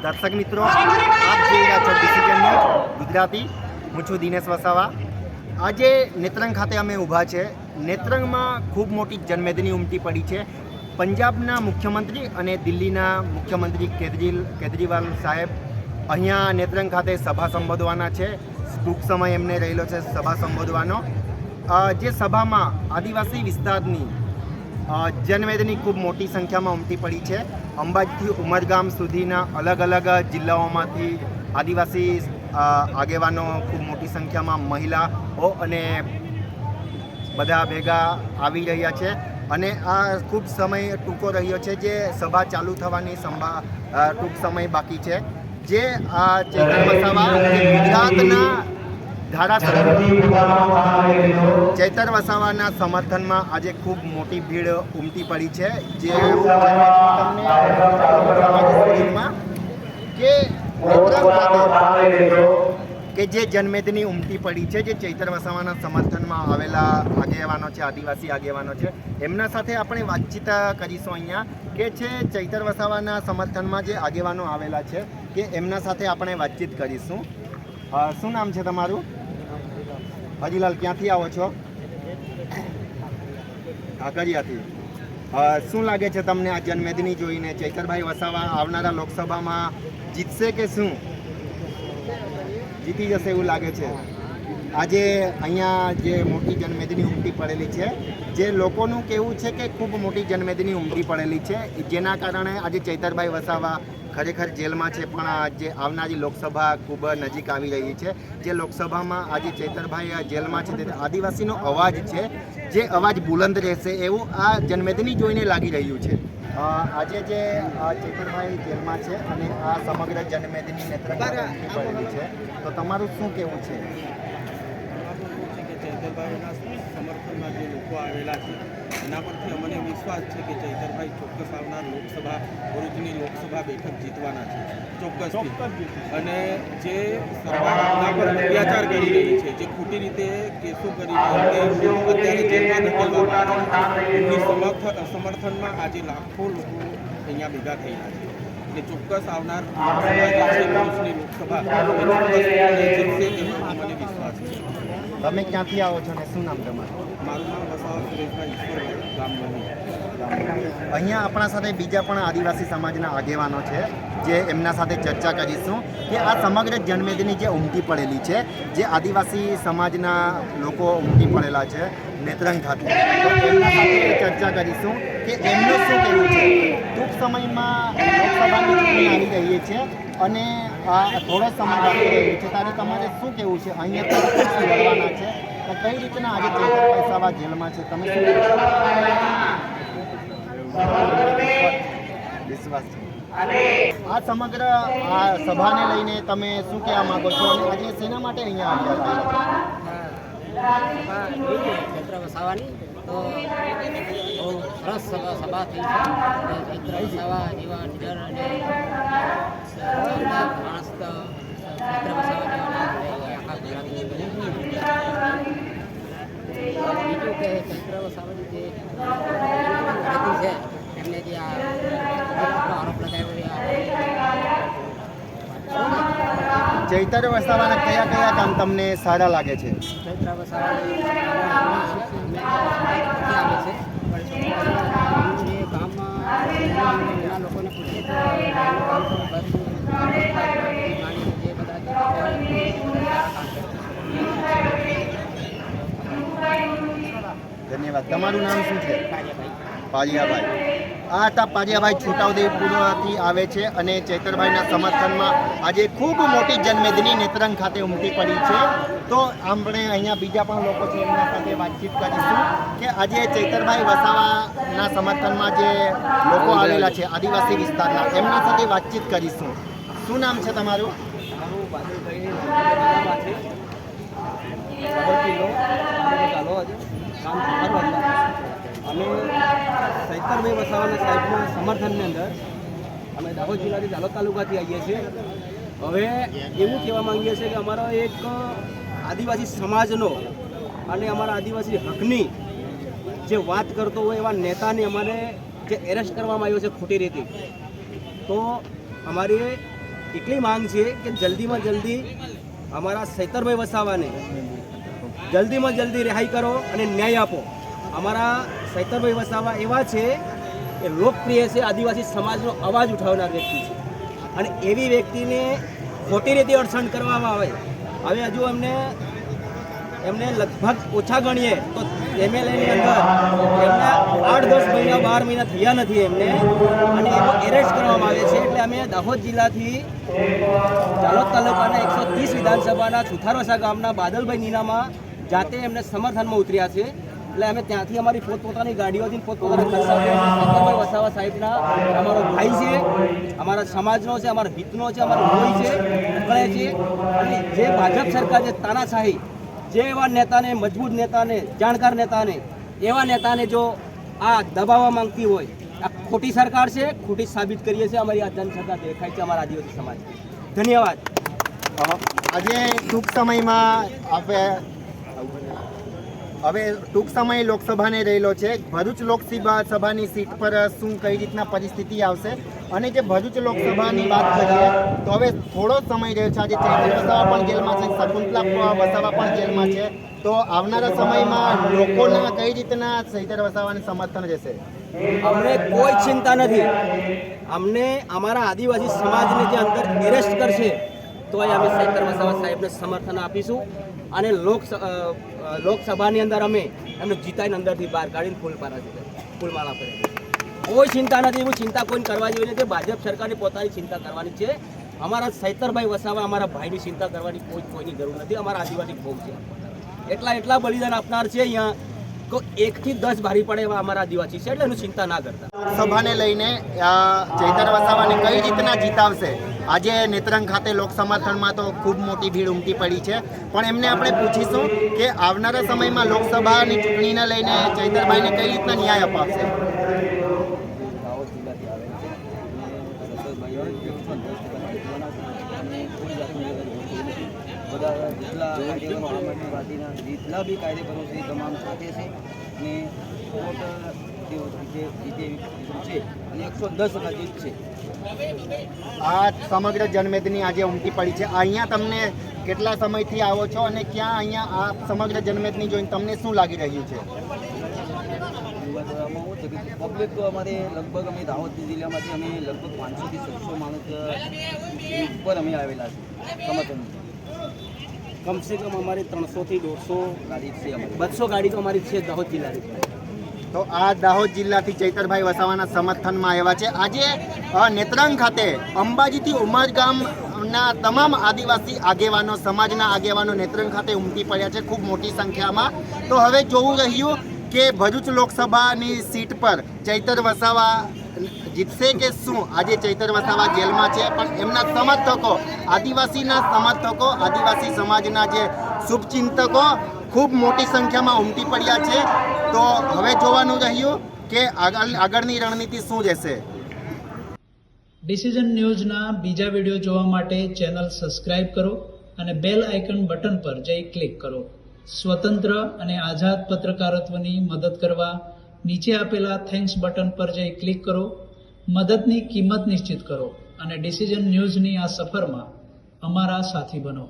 દર્શક મિત્રો, આપ જોઈ રહ્યા છો ડિસિઝન ન્યૂઝ ગુજરાતી. હું છું દિનેશ વસાવા. આજે નેત્રંગ ખાતે અમે ઊભા છે. નેત્રંગમાં ખૂબ મોટી જનમેદની ઉમટી પડી છે. પંજાબના મુખ્યમંત્રી અને દિલ્હીના મુખ્યમંત્રી કેજરીવાલ સાહેબ અહીંયા નેત્રંગ ખાતે સભા સંબોધવાના છે. ટૂંક સમય એમને રહેલો છે સભા સંબોધવાનો. જે સભામાં આદિવાસી વિસ્તારની જનમેદની ખૂબ મોટી સંખ્યામાં ઉમટી પડી છે. અંબાજીથી ઉમરગામ સુધીના અલગ અલગ જિલ્લાઓમાંથી આદિવાસી આગેવાનો ખૂબ મોટી સંખ્યામાં મહિલાઓ અને બધા ભેગા આવી રહ્યા છે. અને આ ખૂબ સમય ટૂંકો રહ્યો છે. જે સભા ચાલુ થવાની ટૂંક સમય બાકી છે. જે આ ચૈતર વસાવા ગુજરાતના ધારાસભ્ય ચૈતર વસાવાના સમર્થનમાં આજે ખૂબ મોટી ભીડ ઉમટી પડી છે. જે કે જે જનમેદની ઉમટી પડી છે, જે ચૈતર વસાવાના સમર્થનમાં આવેલા આગેવાનો છે, આદિવાસી આગેવાનો છે, એમના સાથે આપણે વાતચીત કરીશું અહીંયા. કે છે ચૈતર વસાવાના સમર્થનમાં જે આગેવાનો આવેલા છે, કે એમના સાથે આપણે વાતચીત કરીશું. શું નામ છે તમારું? હજીલાલ, ક્યાંથી આવો છો? કાંકરિયાથી. શું લાગે છે તમને આ જનમેદની જોઈને? ચૈતરભાઈ વસાવા આવનારા લોકસભામાં જીતશે કે શું? જીતી જશે એવું લાગે છે. આજે અહીંયા જે મોટી જનમેદની ઉમટી પડેલી છે, જે લોકોનું કહેવું છે કે ખૂબ મોટી જનમેદની ઉમટી પડેલી છે, જેના કારણે આજે ચૈતરભાઈ વસાવા ખરેખર જેલમાં છે. પણ જે આવનારી લોકસભા ખૂબ નજીક આવી રહી છે. જે લોકસભામાં આજે ચૈતરભાઈ જેલમાં છે, તે આદિવાસીનો અવાજ છે, જે અવાજ બુલંદ રહેશે એવું આ જનમેદની જોઈને લાગી રહ્યું છે. આજે જે ચૈતરભાઈ જેલમાં છે અને આ સમગ્ર જનમેદની નેત્રંગમાં ઉમટી પડેલી છે, તો તમારું શું કહેવું છે? ચૈતરભાઈના સમર્થનમાં જે લોકો આવેલા છે એના પરથી અમને વિશ્વાસ છે કે ચૈતરભાઈ ચોક્કસ આવનાર લોકસભા ભરૂચની લોકસભા બેઠક જીતવાના છે, ચોક્કસથી. અને જે સરકાર એમના પર અત્યાચાર કરી રહી છે, જે ખોટી રીતે કેસો કરી રહી છે, અત્યારે જેલમાં ધકેલવામાં આવે છે, એમની સમર્થનમાં આજે લાખો લોકો અહીંયા ભેગા થયેલા છે. એટલે ચોક્કસ આવનાર ભરૂચની લોકસભા જીતશે એવો અમને વિશ્વાસ છે. તમે ક્યાંથી આવો છો અને શું નામ તમારું? મારું નામ વસાવા સુરેશભાઈ ઈશ્વરભાઈ, ગામ નવી. અહીંયા આપણા સાથે બીજા પણ આદિવાસી સમાજના આગેવાનો છે, જે એમના સાથે ચર્ચા કરીશું કે આ સમગ્ર જનમેદની જે ઉમટી પડેલી છે, જે આદિવાસી સમાજના લોકો ઉમટી પડેલા છે નેત્રંગ ખાતે, તો એમના સાથે ચર્ચા કરીશું કે એમનું શું કહેવું છે. ટૂંક સમયમાં લોકસભાની ચૂંટણી આવી રહી છે અને થોડો સમય બાકી રહ્યો છે, ત્યારે તમારે શું કહેવું છે? અહીંયા લડવાના છે, તો કઈ રીતના આજે ચૈતરભાઈ વસાવા જેલમાં છે, તમે શું વિશ્વાસ છે? આ સમગ્ર આ સભાને લઈને તમે શું કહેવા માંગો છો અને આજે શેના માટે અહીંયા આવ્યા? ચૈત્ર વસાવાની તો બહુ સરસ સભા થઈ છે. ચૈત્ર વસાવા જેવા લીડર અને માણસ તો ચૈત્ર વસાવા જેવા આખા ગુજરાતની બીજું કે ચૈત્ર વસાવાની જે ખરીદી છે, એમને જે આરોપ લગાવ્યો, ચૈતર વસાવાના કયા કયા કામ તમને સારા લાગે છે? ચૈત્ર વસાવાની આવે છે, જે ગામમાં ઘણા લોકોને પૂછીએ તો કામ તો બધું જે બધા ધન્યવાદ. તમારું નામ શું છે? પારિયાભાઈ. આ હતા પારિયાભાઈ, છોટાઉદેપુરથી આવે છે અને ચૈતરભાઈના સમર્થનમાં આજે ખૂબ મોટી જનમેદની નેત્રંગ ખાતે ઉમટી પડી છે. તો આપણે અહીંયા બીજા પણ લોકો છે, એમના સાથે વાતચીત કરીશું કે આજે ચૈતરભાઈ વસાવાના સમર્થનમાં જે લોકો આવેલા છે આદિવાસી વિસ્તારના, એમના સાથે વાતચીત કરીશું. શું નામ છે તમારું? અમે ચૈતરભાઈ વસાવાના સાહેબના સમર્થનની અંદર અમે દાહોદ જિલ્લાથી દાહોદ તાલુકાથી આવીએ છીએ. હવે એવું કહેવા માંગીએ છીએ કે અમારો એક આદિવાસી સમાજનો અને અમારા આદિવાસી હકની જે વાત કરતો હોય એવા નેતાને અમારે જે એરેસ્ટ કરવામાં આવ્યો છે ખોટી રીતે, તો અમારી એટલી માંગ છે કે જલ્દીમાં જલ્દી અમારા સૈતરભાઈ વસાવાને જલ્દીમાં જલ્દી રિહાઈ કરો અને ન્યાય આપો. અમારા સૈતરભાઈ વસાવા એવા છે કે લોકપ્રિય છે, આદિવાસી સમાજનો અવાજ ઉઠાવનાર વ્યક્તિ છે અને એવી વ્યક્તિને ખોટી રીતે અડચણ કરવામાં આવે. હવે હજુ એમને લગભગ ઓછા ગણીએ તો એમએલએની અંદર એમના 8-10 મહિના 12 મહિના થયા નથી એમને, અને એનો એરેસ્ટ કરવામાં આવે છે. એટલે અમે દાહોદ જિલ્લાથી જાલોદ તાલુકાના 130 વિધાનસભાના સુથારવસા ગામના બાદલભાઈ નીનામાં જાતે એમને સમર્થનમાં ઉતર્યા છે. એટલે અમે ત્યાંથી અમારી પોતપોતાની ગાડીઓથી પોતપોતાના સૈતરભાઈ વસાવા સાહેબના અમારો ભાઈ છે, અમારા સમાજનો છે, અમારા હિતનો છે, અમારો લોહી છે, ઉકળે છે. અને જે ભાજપ સરકાર જે તાનાશાહી, જે એવા નેતાને, મજબૂત નેતાને, જાણકાર નેતાને, એવા નેતાને જો આ દબાવવા માંગતી હોય, આ ખોટી સરકાર છે, ખોટી સાબિત કરીએ છીએ. અમારી આ જનસત્તા દેખાય છે અમારા આદિવાસી સમાજ. ધન્યવાદ. આજે ટૂંક સમયમાં હવે ટૂંક સમય લોકસભાને રહેલો છે. ભરૂચ લોકસભાની સીટ પર શું કઈ રીતના પરિસ્થિતિ આવશે, અને જે ભરૂચ લોકસભાની વાત કરીએ તો હવે થોડો સમય રહ્યો છે. આજે ચૈતર વસાવા પણ જેલમાં છે, શકુંતલા વસાવા પણ જેલમાં છે. તો આવનારા સમયમાં લોકોના કઈ રીતના ચૈતર વસાવાને સમર્થન રહેશે? અમને કોઈ ચિંતા નથી. અમને અમારા આદિવાસી સમાજને જે અંદર એરેસ્ટ કરશે તોય અમે ચૈતર વસાવા સાહેબને સમર્થન આપીશું. અને લોકસભાની અંદર અમે એમને જીતાઈને અંદરથી બહાર કાઢીને ફૂલમાળા કરે. કોઈ ચિંતા નથી. એવું ચિંતા કોઈને કરવા જેવી નથી. ભાજપ સરકારને પોતાની ચિંતા કરવાની છે. અમારા ચૈતરભાઈ વસાવા અમારા ભાઈની ચિંતા કરવાની કોઈની જરૂર નથી. અમારા આદિવાસી ભોગ છે, એટલા બલિદાન આપનાર છે. અહીંયા 1 થી 10 ભારી પડે એવા અમારા આદિવાસી છે, એટલે એનું ચિંતા ના કરતા. લોકસભાને લઈને ચૈતર વસાવાને કઈ રીતના જીતાવશે? આજે નેત્રંગ ખાતે લોક સમર્થનમાં તો ખૂબ મોટી ભીડ ઉમટી પડી છે, પણ એમને આપણે પૂછીશું કે આવનારા સમયમાં લોકસભાની ચૂંટણીને લઈને ચૈતરભાઈને કઈ રીતના ન્યાય અપાવશે? બધા જેટલા બી કાર્યકરો છે તમામ સાથે છે અને કોર્ટ જીતે છે અને 110% જીત છે. આ સમગ્ર જનમેદની આજે ઉમટી પડી છે. અહીંયા તમને કેટલા સમયથી આવો છો અને ક્યાં અહીંયા આ સમગ્ર જનમેદની જોઈને તમને શું લાગી રહ્યું છે? પબ્લિક તો અમારે લગભગ અમે દાહોદ જિલ્લામાંથી અમે લગભગ 500 થી 700 માણસ ઉપર અમે આવેલા છે સમર્થન. કમસે કમ અમારી 300 થી 150 ગાડી છે, 200 ગાડી તો અમારી છે દાહોદ જિલ્લાની. તો આ દાહોદ જિલ્લાથી ચૈતરભાઈ વસાવાના સમર્થનમાં આવ્યા છે. આજે નેત્રંગ ખાતે અંબાજીથી ઉમરગામના તમામ આદિવાસી આગેવાનો, સમાજના આગેવાનો નેત્રંગ ખાતે ઉમટી પડ્યા છે ખૂબ મોટી સંખ્યામાં. તો હવે જોવું રહ્યું કે ભરૂચ લોકસભાની સીટ પર ચૈતર વસાવા જીતશે કે શું? આજે ચૈતર વસાવા જેલમાં છે, પણ એમના સમર્થકો, આદિવાસીના સમર્થકો, આદિવાસી સમાજના જે શુભચિંતકો ખૂબ મોટી સંખ્યામાં ઉમટી પડ્યા છે. તો હવે જોવાનું રહ્યું કે આગળની રણનીતિ શું રહેશે. ડિસિઝન ન્યૂઝના બીજા વિડીયો જોવા માટે ચેનલ સબસ્ક્રાઇબ કરો અને બેલ આઇકન બટન પર જઈ ક્લિક કરો. સ્વતંત્ર અને આઝાદ પત્રકારત્વની મદદ કરવા નીચે આપેલા થેન્ક્સ બટન પર જઈ ક્લિક કરો. મદદની કિંમત નિશ્ચિત કરો અને ડિસિઝન ન્યૂઝની આ સફરમાં અમારા સાથી બનો.